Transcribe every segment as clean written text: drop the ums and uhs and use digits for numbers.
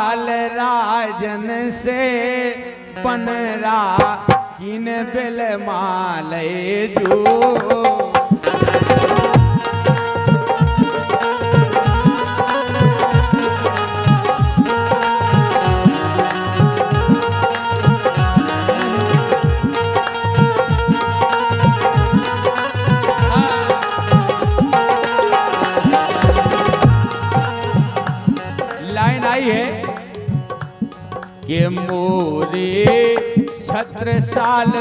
साल राजन से बनरा किन बिल माले जो के मोरे छत्र साल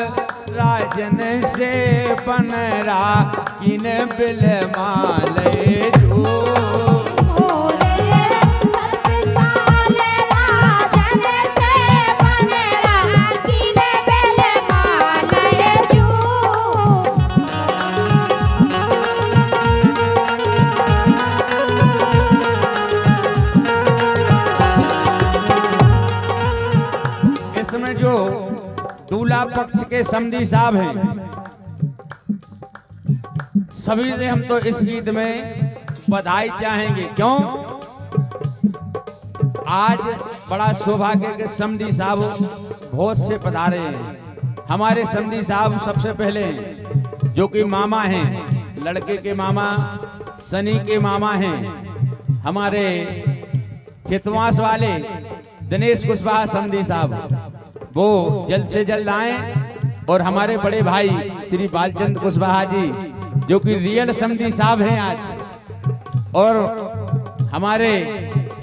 राजन से बनरा किन बिल माले जो दूल्हा पक्ष के समधी साहब हैं, सभी से हम तो इस गीत में बधाई चाहेंगे। क्यों? आज बड़ा सौभाग्य के समधी साहब भोज से पधारे हैं। हमारे समधी साहब सबसे पहले जो कि मामा हैं, लड़के के मामा सनी के मामा हैं, हमारे खेतवास वाले दिनेश कुशवाहा समधी साहब, वो जल्द से जल्द आए। और हमारे बड़े भाई श्री बालचंद कुशवाहा जी जो कि रियल समधी साहब हैं आज, और हमारे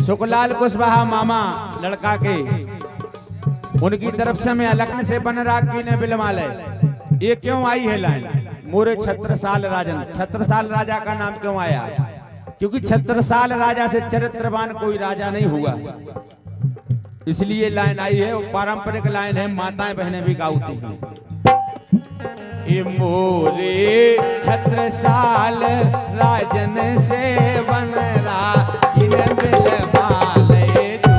सुखलाल कुशवाहा मामा लड़का के, उनकी तरफ से मैं अलग से बनरा किन बिल माले। ये क्यों आई है लाइन? मोरे छत्रसाल राजन, छत्रसाल राजा का नाम क्यों आया? क्योंकि छत्रसाल राजा से चरित्रवान कोई राजा नहीं हुआ, इसलिए लाइन आई है। वो पारंपरिक लाइन है, माताएं बहनें भी गाती हैं। ये मोरे छत्रसाल राजन से बनरा किन बिल माले जो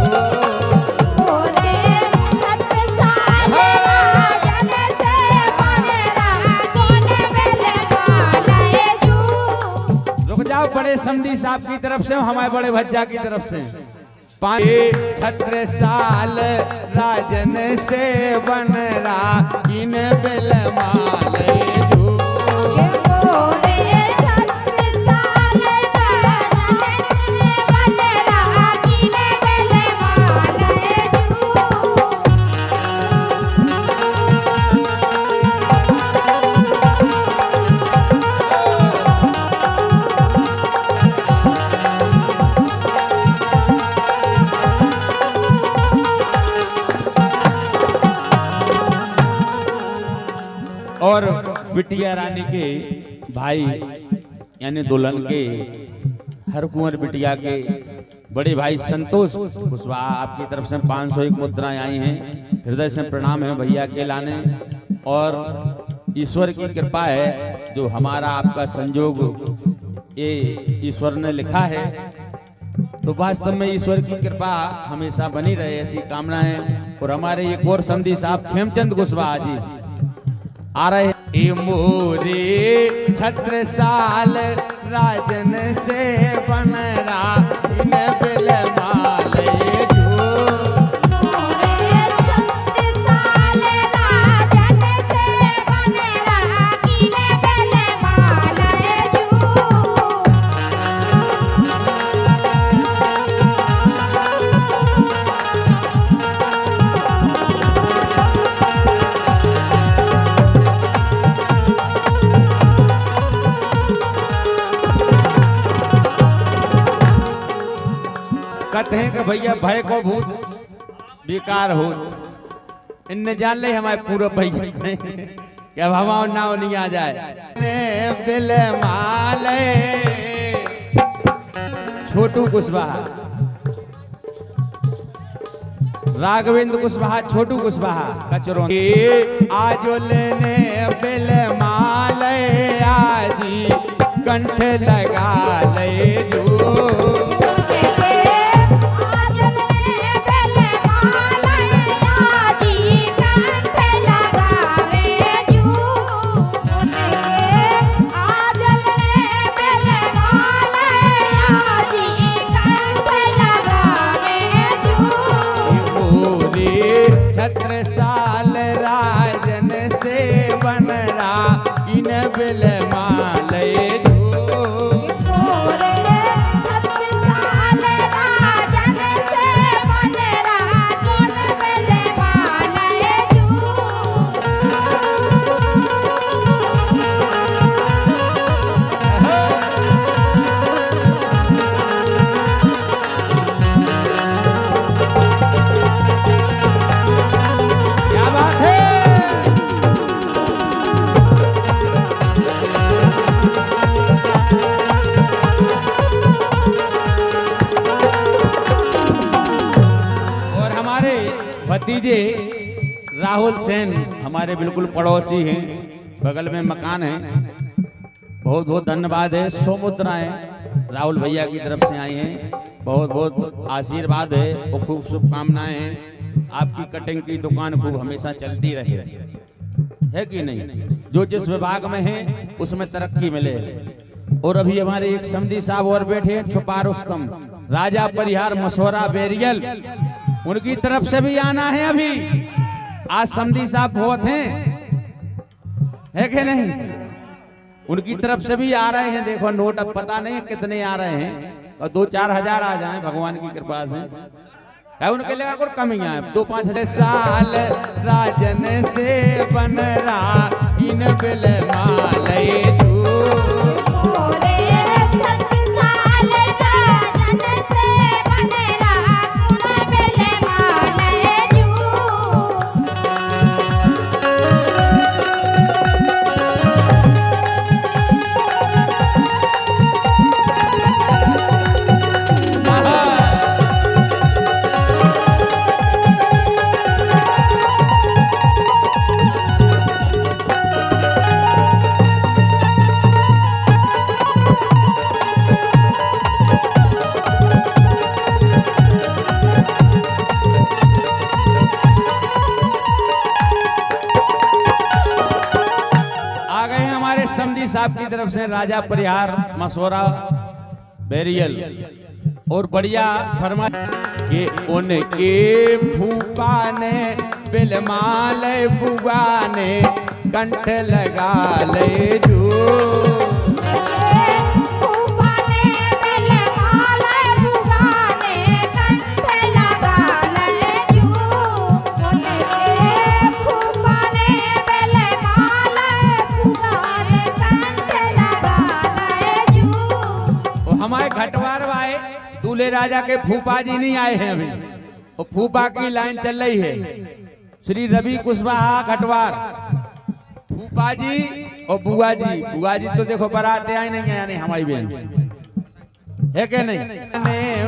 मोरे छत्रसाल राजन से बनरा किन बिल माले जो। रुक जाओ, बड़े समधी साहब की तरफ से, हमारे बड़े भज्जा की तरफ से। छत्रसाल राजन से बनरा किन बिल माले जो और बिटिया रानी के भाई यानी दुल्हन के हर कुंवर बिटिया के बड़े भाई संतोष कुशवाहा, आपकी तरफ से 501 मुद्राएं आई हैं। हृदय से प्रणाम है भैया के लाने। और ईश्वर की कृपा है, जो हमारा आपका संजोग ये ईश्वर ने लिखा है, तो वास्तव में ईश्वर की कृपा हमेशा बनी रहे, ऐसी कामनाएं। और हमारे एक और समधी साहब खेमचंद कुशवाहा जी आ रहे हैं। मोरे छत्रसाल राजन से बनरा किन बिल माले जो मोरे छत्रसाल राजन से बनरा किन बिल माले जो। कहते हैं कि भैया भय को भूत बेकार हो, इनने जान ले हमारे पूरा भैया कि अब हवा ना नहीं आ जाए। बिल माले छोटू कुशवाहा, राघवेंद्र कुशवाहा, छोटू कुशवाहा कचरों आज लेने बिल माले आजी कंठ लगा ले जो छत्रसाल राजन से बन रहा इन बिल माले भतीजे राहुल सेन हमारे बिल्कुल पड़ोसी हैं, बगल में मकान है। बहुत बहुत धन्यवाद है। 100 मुद्राएं राहुल भैया की तरफ से आई हैं। बहुत बहुत आशीर्वाद है और खूब शुभकामनाएं हैं। आपकी कटिंग की दुकान खूब हमेशा चलती रहे, है कि नहीं? जो जिस विभाग में है उसमें तरक्की मिले। और अभी हमारे एक समधी साहब और बैठे हैं, छुपा रुस्तम राजा परिहार मसौरा बेरियल, उनकी तरफ से भी आना है। अभी आज समधी साहब बहुत हैं, है कि नहीं? उनकी तरफ से भी आ रहे हैं। देखो नोट अब पता नहीं कितने आ रहे हैं, और 2-4 हजार आ जाएं भगवान की कृपा से। उनके लिए कुछ कमी आए। 2-5 साल राजन से बन रहा इन बिल माले तू साहब की तरफ से राजा परिहार मसौरा बेरियल। और बढ़िया फरमा कि उनके फूफा ने बिलमाल फुआ ने कंठ लगा ले जो घटवार आए। दूल्हे राजा के फूफा जी नहीं आए हैं अभी, और फूफा की लाइन चल रही है। श्री रवि कुशवाहा घटवार फूफा जी और बुआ जी। बुआ जी तो देखो बारात आई नहीं है, यानी हमारी बहन है कि नहीं?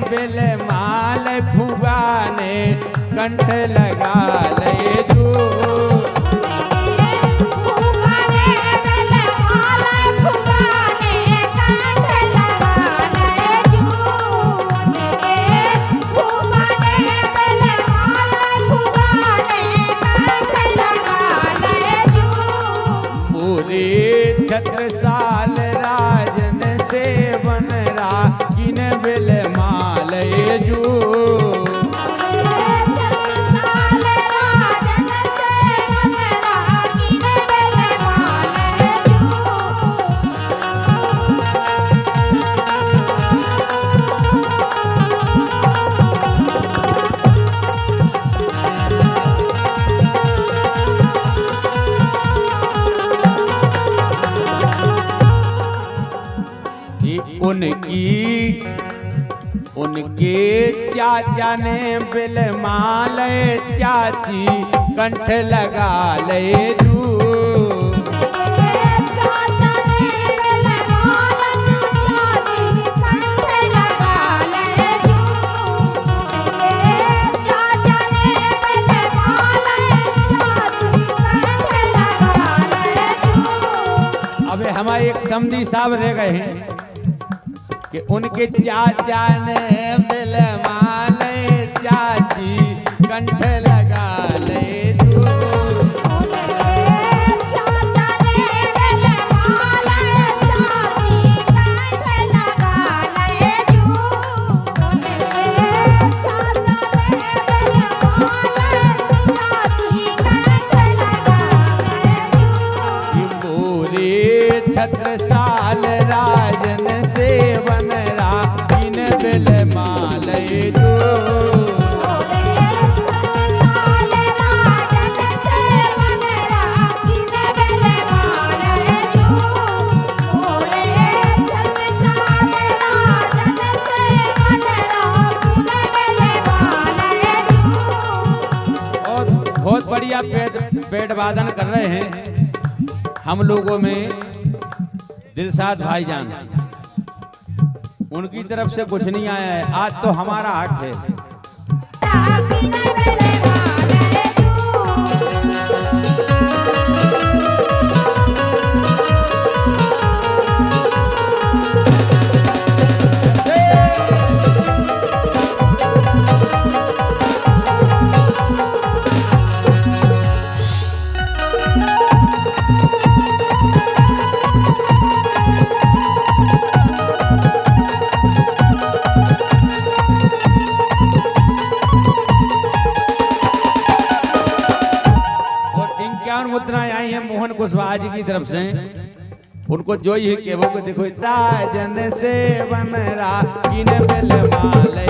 बिल माल फूफा ने कंठ लगा ले जो छत्रसाल राजन से बन रहा किन बिल माले जो उनके चाचा ने बिल माल चाची कंठ लगा ले जू अबे हमारे एक समधी साहब रह गए हैं कि उनके चाचा ने बिल माल चाची कंठ लगा ले बढ़िया पेट वादन कर रहे हैं हम लोगों में दिलशाद भाईजान, उनकी तरफ से कुछ नहीं आया है। आज तो हमारा हक है। मुद्राएं आई हैं मोहन कुशवाहा जी की तरफ से, उनको जो ही के वो देखो ताजन से बन रहा किन बेल माले